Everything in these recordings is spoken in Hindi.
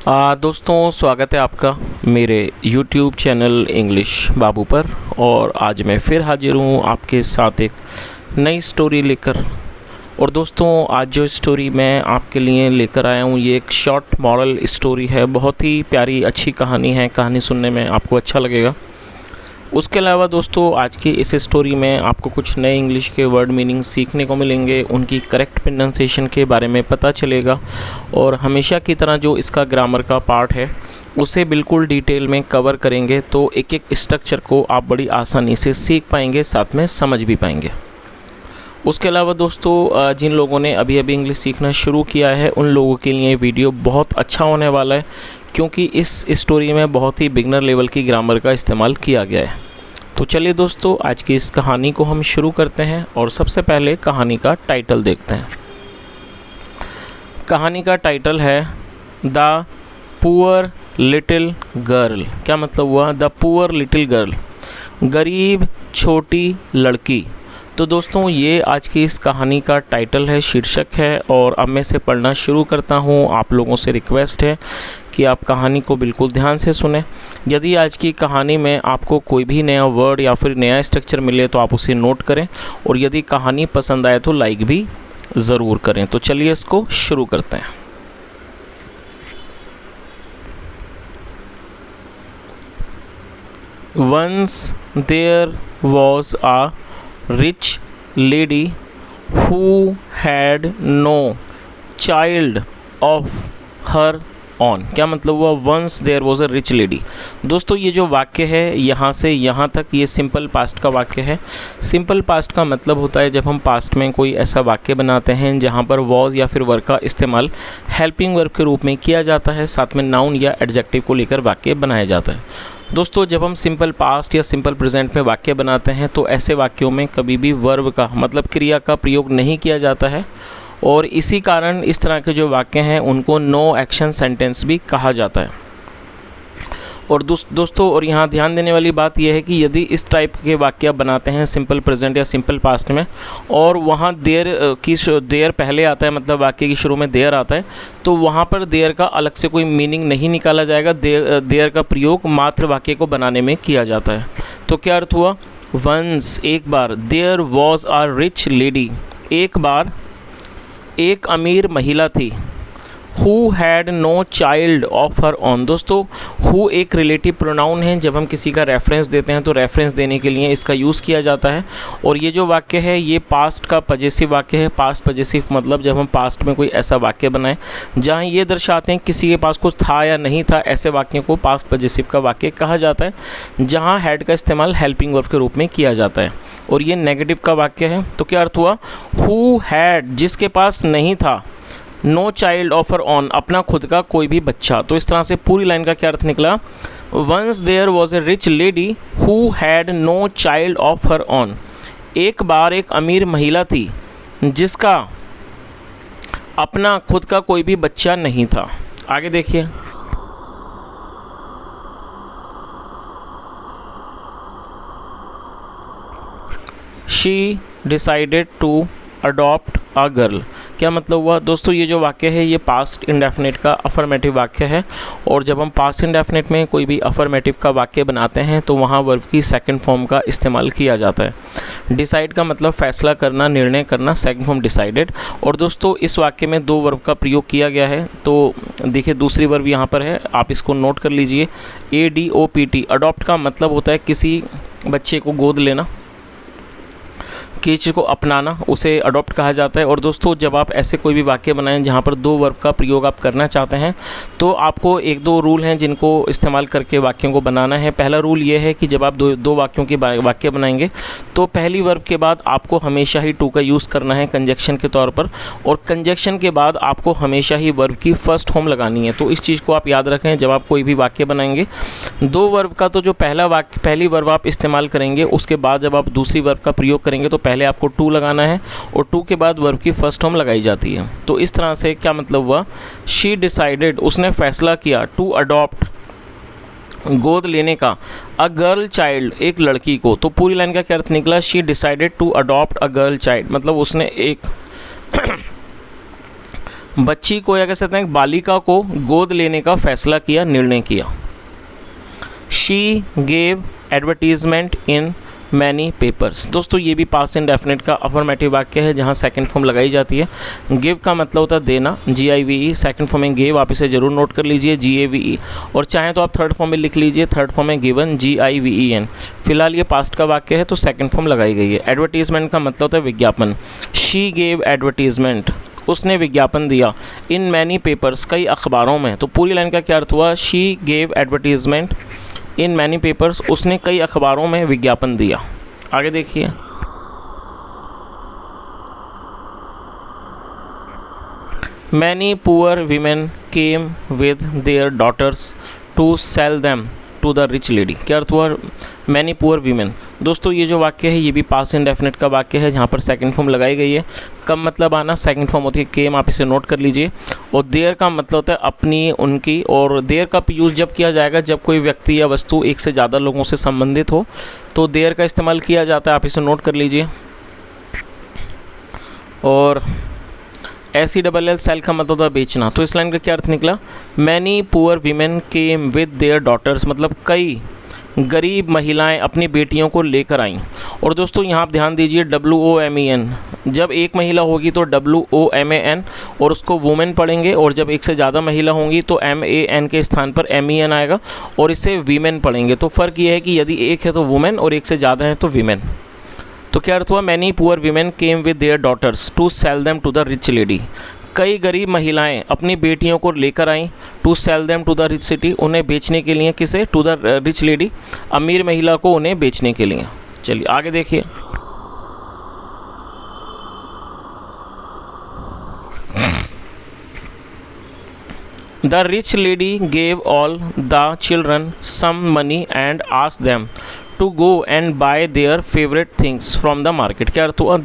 दोस्तों, स्वागत है आपका मेरे YouTube चैनल इंग्लिश बाबू पर। और आज मैं फिर हाजिर हूँ आपके साथ एक नई स्टोरी लेकर। और दोस्तों, आज जो स्टोरी मैं आपके लिए लेकर आया हूँ ये एक शॉर्ट मॉरल स्टोरी है। बहुत ही प्यारी अच्छी कहानी है। कहानी सुनने में आपको अच्छा लगेगा। उसके अलावा दोस्तों, आज की इस स्टोरी में आपको कुछ नए इंग्लिश के वर्ड मीनिंग सीखने को मिलेंगे, उनकी करेक्ट प्रोनाउंसिएशन के बारे में पता चलेगा और हमेशा की तरह जो इसका ग्रामर का पार्ट है उसे बिल्कुल डिटेल में कवर करेंगे। तो एक एक स्ट्रक्चर को आप बड़ी आसानी से सीख पाएंगे, साथ में समझ भी पाएंगे। उसके अलावा दोस्तों, जिन लोगों ने अभी अभी इंग्लिश सीखना शुरू किया है उन लोगों के लिए वीडियो बहुत अच्छा होने वाला है, क्योंकि इस स्टोरी में बहुत ही बिगनर लेवल की ग्रामर का इस्तेमाल किया गया है। तो चलिए दोस्तों, आज की इस कहानी को हम शुरू करते हैं और सबसे पहले कहानी का टाइटल देखते हैं। कहानी का टाइटल है द पुअर लिटिल गर्ल। क्या मतलब हुआ? द पुअर लिटिल गर्ल, गरीब छोटी लड़की। तो दोस्तों, ये आज की इस कहानी का टाइटल है, शीर्षक है। और अब मैं इसे पढ़ना शुरू करता हूँ। आप लोगों से रिक्वेस्ट है कि आप कहानी को बिल्कुल ध्यान से सुने। यदि आज की कहानी में आपको कोई भी नया वर्ड या फिर नया स्ट्रक्चर मिले तो आप उसे नोट करें, और यदि कहानी पसंद आए तो लाइक भी ज़रूर करें। तो चलिए इसको शुरू करते हैं। Once there was a rich lady who had no child of her own। क्या मतलब हुआ? Once there was a rich lady। दोस्तों, ये जो वाक्य है यहाँ से यहाँ तक ये सिंपल पास्ट का वाक्य है। सिंपल पास्ट का मतलब होता है जब हम पास्ट में कोई ऐसा वाक्य बनाते हैं जहाँ पर वॉज या फिर वर्ब का इस्तेमाल हेल्पिंग वर्ब के रूप में किया जाता है, साथ में नाउन या एडजेक्टिव को लेकर वाक्य बनाया जाता है। दोस्तों, जब हम सिंपल पास्ट या सिंपल प्रेजेंट में वाक्य बनाते हैं तो ऐसे वाक्यों में कभी भी वर्ब का मतलब क्रिया का प्रयोग नहीं किया जाता है, और इसी कारण इस तरह के जो वाक्य हैं उनको नो एक्शन सेंटेंस भी कहा जाता है। और दोस्तों, और यहाँ ध्यान देने वाली बात यह है कि यदि इस टाइप के वाक्य बनाते हैं सिंपल प्रेजेंट या सिंपल पास्ट में, और वहाँ देयर पहले आता है, मतलब वाक्य की शुरू में देयर आता है, तो वहाँ पर देयर का अलग से कोई मीनिंग नहीं निकाला जाएगा। देयर का प्रयोग मात्र वाक्य को बनाने में किया जाता है। तो क्या अर्थ हुआ? वंस, एक बार, there was a rich lady, एक बार एक अमीर महिला थी। Who had no child of her own। दोस्तों, who एक रिलेटिव प्रोनाउन है। जब हम किसी का रेफरेंस देते हैं तो रेफरेंस देने के लिए इसका यूज़ किया जाता है। और ये जो वाक्य है ये पास्ट का पजेसिव वाक्य है। पास्ट पजेसिव मतलब जब हम पास्ट में कोई ऐसा वाक्य बनाएं जहाँ ये दर्शाते हैं किसी के पास कुछ था या नहीं था, ऐसे वाक्यों को पास्ट पजेसिव का वाक्य कहा जाता है, जहाँ हैड का इस्तेमाल हेल्पिंग वर्ब के रूप में किया जाता है। और ये नेगेटिव का वाक्य है। तो क्या अर्थ हुआ? हु हैड, जिसके पास नहीं था, no child of her own, अपना खुद का कोई भी बच्चा। तो इस तरह से पूरी लाइन का क्या अर्थ निकला? Once there was a rich lady who had no child of her own. एक बार एक अमीर महिला थी जिसका अपना खुद का कोई भी बच्चा नहीं था। आगे देखिए। She decided to adopt a girl. क्या मतलब हुआ? दोस्तों, ये जो वाक्य है ये पास्ट इंडेफिनिट का अफर्मेटिव वाक्य है। और जब हम पास्ट इंडेफिनिट में कोई भी अफर्मेटिव का वाक्य बनाते हैं तो वहाँ वर्ब की सेकंड फॉर्म का इस्तेमाल किया जाता है। डिसाइड का मतलब फैसला करना, निर्णय करना, सेकंड फॉर्म डिसाइडेड। और दोस्तों, इस वाक्य में दो वर्ब का प्रयोग किया गया है। तो देखिए, दूसरी वर्ब यहाँ पर है, आप इसको नोट कर लीजिए, ADOPT। अडॉप्ट का मतलब होता है किसी बच्चे को गोद लेना, किसी चीज़ को अपनाना, उसे अडॉप्ट कहा जाता है। और दोस्तों, जब आप ऐसे कोई भी वाक्य बनाएं जहाँ पर दो वर्ब का प्रयोग आप करना चाहते हैं तो आपको एक दो रूल हैं जिनको इस्तेमाल करके वाक्यों को बनाना है। पहला रूल ये है कि जब आप दो वाक्यों के वाक्य बनाएंगे तो पहली वर्ब के बाद आपको हमेशा ही टू का यूज़ करना है कंजक्शन के तौर पर, और कंजक्शन के बाद आपको हमेशा ही वर्ब की फर्स्ट फॉर्म लगानी है। तो इस चीज़ को आप याद रखें जब आप कोई भी वाक्य बनाएंगे। दो वर्ब का तो जो पहली वर्ब आप इस्तेमाल करेंगे, उसके बाद जब आप दूसरी वर्ब का प्रयोग करेंगे तो पहले आपको टू लगाना है, और टू के बाद वर्ब की फर्स्ट फॉर्म लगाई जाती है। तो इस तरह से क्या मतलब हुआ? शी डिसाइडेड, उसने फैसला किया, टू अडॉप्ट, गोद लेने का, अ गर्ल चाइल्ड, एक लड़की को। तो पूरी लाइन का क्या अर्थ निकला? She decided to adopt a girl child, मतलब उसने एक बच्ची को या कह सकते हैं बालिका को गोद लेने का फैसला किया, निर्णय किया। She gave advertisement in many papers. दोस्तों ये भी पास्ट इंडेफिनिट का अफर्मेटिव वाक्य है जहाँ सेकंड फॉर्म लगाई जाती है। गिव का मतलब होता है देना, GIVE, सेकंड फॉर्म में गेव, आप इसे जरूर नोट कर लीजिए, GAVE, और चाहें तो आप थर्ड फॉर्म में लिख लीजिए, थर्ड फॉर्म में गिवन, GIVEN। फिलहाल ये पास्ट का वाक्य है तो सेकंड फॉर्म लगाई गई है। एडवर्टीजमेंट का मतलब होता है विज्ञापन। शी गेव एडवर्टीजमेंट, उसने विज्ञापन दिया, इन मैनी पेपर्स, कई अखबारों में। तो पूरी लाइन का क्या अर्थ हुआ? She gave advertisement in many papers, उसने कई अखबारों में विज्ञापन दिया। आगे देखिए, many poor women came with their daughters to sell them to the rich lady. क्या अर्थ हुआ? Many poor women. दोस्तों ये जो वाक्य है ये भी पास्ट इंडेफिनिट का वाक्य है जहाँ पर सेकंड फॉर्म लगाई गई है। कब मतलब आना, सेकंड फॉर्म होती है केम, आप इसे नोट कर लीजिए। और देयर का मतलब होता है अपनी, उनकी, और देयर का यूज़ जब किया जाएगा जब कोई व्यक्ति या वस्तु एक से ज़्यादा लोगों से संबंधित हो तो देयर का इस्तेमाल किया जाता है, आप इसे नोट कर लीजिए। और SELL सेल का मतलब होता है बेचना। तो इस लाइन का क्या अर्थ निकला? Many poor women came with their daughters, मतलब कई गरीब महिलाएं अपनी बेटियों को लेकर आईं। और दोस्तों यहाँ आप ध्यान दीजिए, WOMEN, जब एक महिला होगी तो WOMAN और उसको वुमेन पढ़ेंगे, और जब एक से ज़्यादा महिला होंगी तो MAN के स्थान पर MEN आएगा और इसे वीमेन पढ़ेंगे। तो फ़र्क ये है कि यदि एक है तो वुमेन और एक से ज़्यादा है तो वीमेन। तो क्या अर्थ हुआ? Many poor women came with their daughters to sell them to the rich lady, कई गरीब महिलाएं अपनी बेटियों को लेकर आईं, to sell them to the rich city, उन्हें बेचने के लिए। किसे? टू द रिच लेडी, अमीर महिला को उन्हें बेचने के लिए। चलिए आगे देखिए, the rich lady gave all the children some money and asked them to go and buy their favourite things from the market. क्या अर्थ हुआ?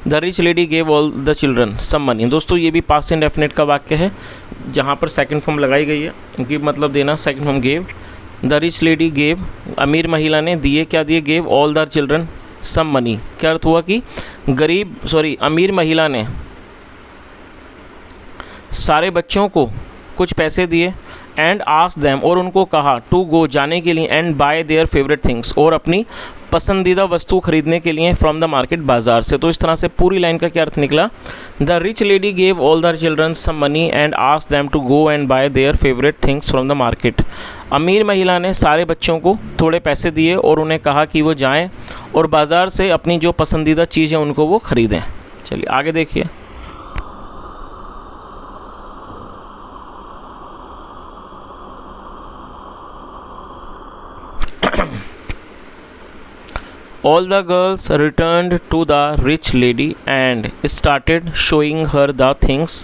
The rich lady gave all the children some money. दोस्तों ये भी पास्ट इंडेफिनिट का वाक्य है जहाँ पर सेकंड फॉर्म लगाई गई है। गिव मतलब देना, second form gave. The rich lady gave, अमीर महिला ने दिए, क्या दिए? Gave all the children some money. क्या अर्थ हुआ कि अमीर महिला ने सारे बच्चों को कुछ पैसे दिए, एंड आस्क देम, और उनको कहा, टू गो, जाने के लिए, and buy their favourite things, और अपनी पसंदीदा वस्तु खरीदने के लिए, फ्रॉम द मार्केट, बाजार से। तो इस तरह से पूरी लाइन का क्या अर्थ निकला? The rich lady gave all the children some money and ask them to go and buy their favourite things from the market. अमीर महिला ने सारे बच्चों को थोड़े पैसे दिए और उन्हें कहा कि वो जाएं और बाज़ार से अपनी जो पसंदीदा चीज़ है उनको वो ख़रीदें। चलिए आगे देखिए, all the girls returned to the rich lady and started showing her the things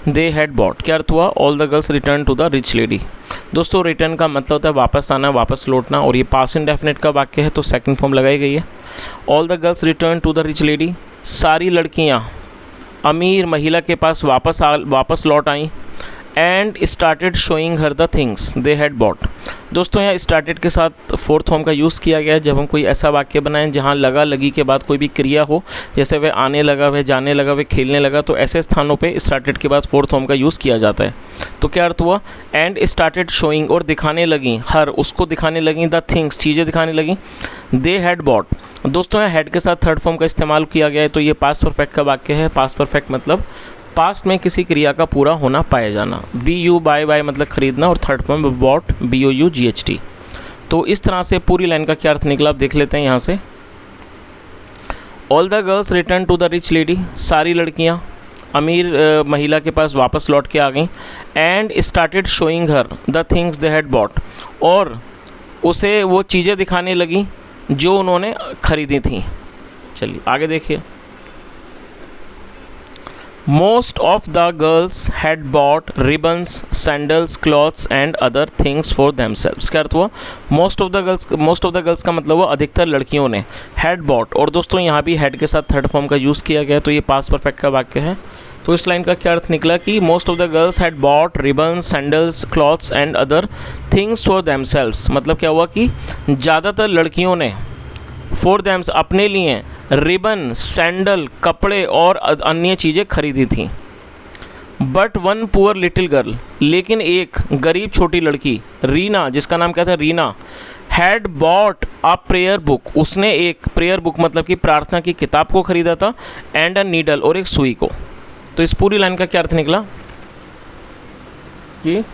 they had bought। क्या अर्थ हुआ? all the girls returned to the rich lady। दोस्तों रिटर्न का मतलब होता है वापस आना, वापस लौटना, और ये पास्ट इंडेफिनिट का वाक्य है तो सेकंड फॉर्म लगाई गई है। all the girls returned to the rich lady, सारी लड़कियां अमीर महिला के पास वापस लौट आईं, and started showing her the things they had bought. दोस्तों यहाँ स्टार्टेड के साथ फोर्थ फॉर्म का यूज़ किया गया है जब हम कोई ऐसा वाक्य बनाएं जहाँ लगा लगी के बाद कोई भी क्रिया हो, जैसे वह आने लगा, वह जाने लगा, वह खेलने लगा, तो ऐसे स्थानों पे स्टार्टेड के बाद फोर्थ फॉर्म का यूज़ किया जाता है। तो क्या अर्थ हुआ? एंड स्टार्टेड शोइंग, और दिखाने लगी, हर, उसको दिखाने लगी, द थिंग्स, चीज़ें दिखाने लगी, दे हैड बॉट। दोस्तों यहाँ हेड के साथ थर्ड फॉर्म का इस्तेमाल किया गया है तो ये पास्ट परफेक्ट का वाक्य है। पास्ट परफेक्ट मतलब पास्ट में किसी क्रिया का पूरा होना, पाया जाना। बाय मतलब खरीदना, और थर्ड फॉर्म बॉट, BOUGHT। तो इस तरह से पूरी लाइन का क्या अर्थ निकला आप देख लेते हैं यहाँ से। All the girls return to the rich lady, सारी लड़कियाँ अमीर महिला के पास वापस लौट के आ गईं, and started showing her the things they had bought, और उसे वो चीज़ें दिखाने लगी जो उन्होंने खरीदी थी। चलिए आगे देखिए, Most of the girls had bought ribbons, sandals, clothes and other things for themselves। क्या अर्थ हुआ? Most of the girls का मतलब हुआ अधिकतर लड़कियों ने, had bought, और दोस्तों यहाँ भी had के साथ थर्ड फॉर्म का यूज़ किया गया तो ये पास्ट परफेक्ट का वाक्य है। तो इस लाइन का क्या अर्थ निकला कि most of the girls had bought ribbons, sandals, clothes and other things for themselves। मतलब क्या हुआ कि ज़्यादातर लड़कियों ने फॉर दैम्स, अपने लिए, रिबन, सैंडल, कपड़े और अन्य चीज़ें खरीदी थी। But one poor little girl, लेकिन एक गरीब छोटी लड़की रीना, जिसका नाम क्या था, Reena, had bought a prayer book, उसने एक प्रेयर बुक मतलब कि प्रार्थना की किताब को खरीदा था, एंड अ नीडल, और एक सुई को। तो इस पूरी लाइन का क्या अर्थ निकला कि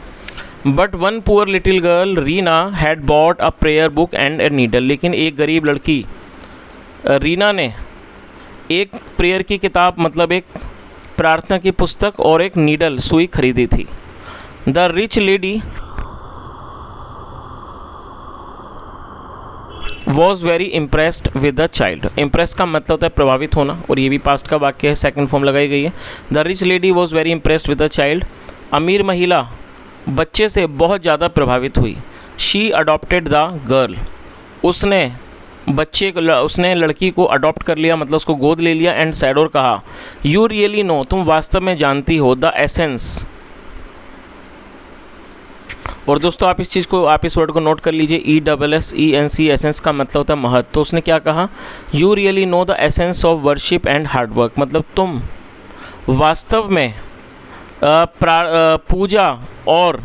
but one poor little girl Reena had bought a prayer book and a needle, लेकिन एक गरीब लड़की रीना ने एक प्रेयर की किताब मतलब एक प्रार्थना की पुस्तक और एक नीडल सुई खरीदी थी। The rich lady was very impressed with the child, impress का मतलब होता है प्रभावित होना, और ये भी पास्ट का वाक्य है, सेकंड फॉर्म लगाई गई है। The rich lady was very impressed with the child, अमीर महिला बच्चे से बहुत ज़्यादा प्रभावित हुई। शी अडॉप्टेड द गर्ल, उसने लड़की को अडॉप्ट कर लिया मतलब उसको गोद ले लिया। एंड सैड, और कहा, यू रियली नो, तुम वास्तव में जानती हो, द एसेंस। और दोस्तों आप इस वर्ड को नोट कर लीजिए, ESSENC, एसेंस का मतलब होता है महत्व। तो उसने क्या कहा, you really know the essence of worship and hard work, मतलब तुम वास्तव में पूजा और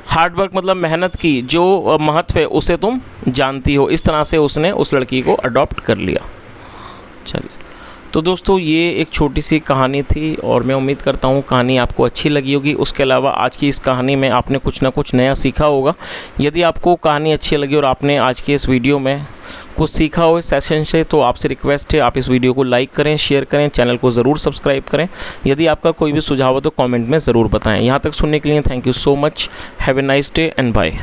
हार्डवर्क मतलब मेहनत की जो महत्व है उसे तुम जानती हो। इस तरह से उसने उस लड़की को अडॉप्ट कर लिया। चलिए, तो दोस्तों ये एक छोटी सी कहानी थी और मैं उम्मीद करता हूँ कहानी आपको अच्छी लगी होगी। उसके अलावा आज की इस कहानी में आपने कुछ ना कुछ नया सीखा होगा। यदि आपको कहानी अच्छी लगी और आपने आज के इस वीडियो में कुछ सीखा हो इस सेशन से, तो आपसे रिक्वेस्ट है आप इस वीडियो को लाइक करें, शेयर करें, चैनल को ज़रूर सब्सक्राइब करें। यदि आपका कोई भी सुझाव हो तो कमेंट में ज़रूर बताएं। यहाँ तक सुनने के लिए thank you so much. Have a nice day and bye.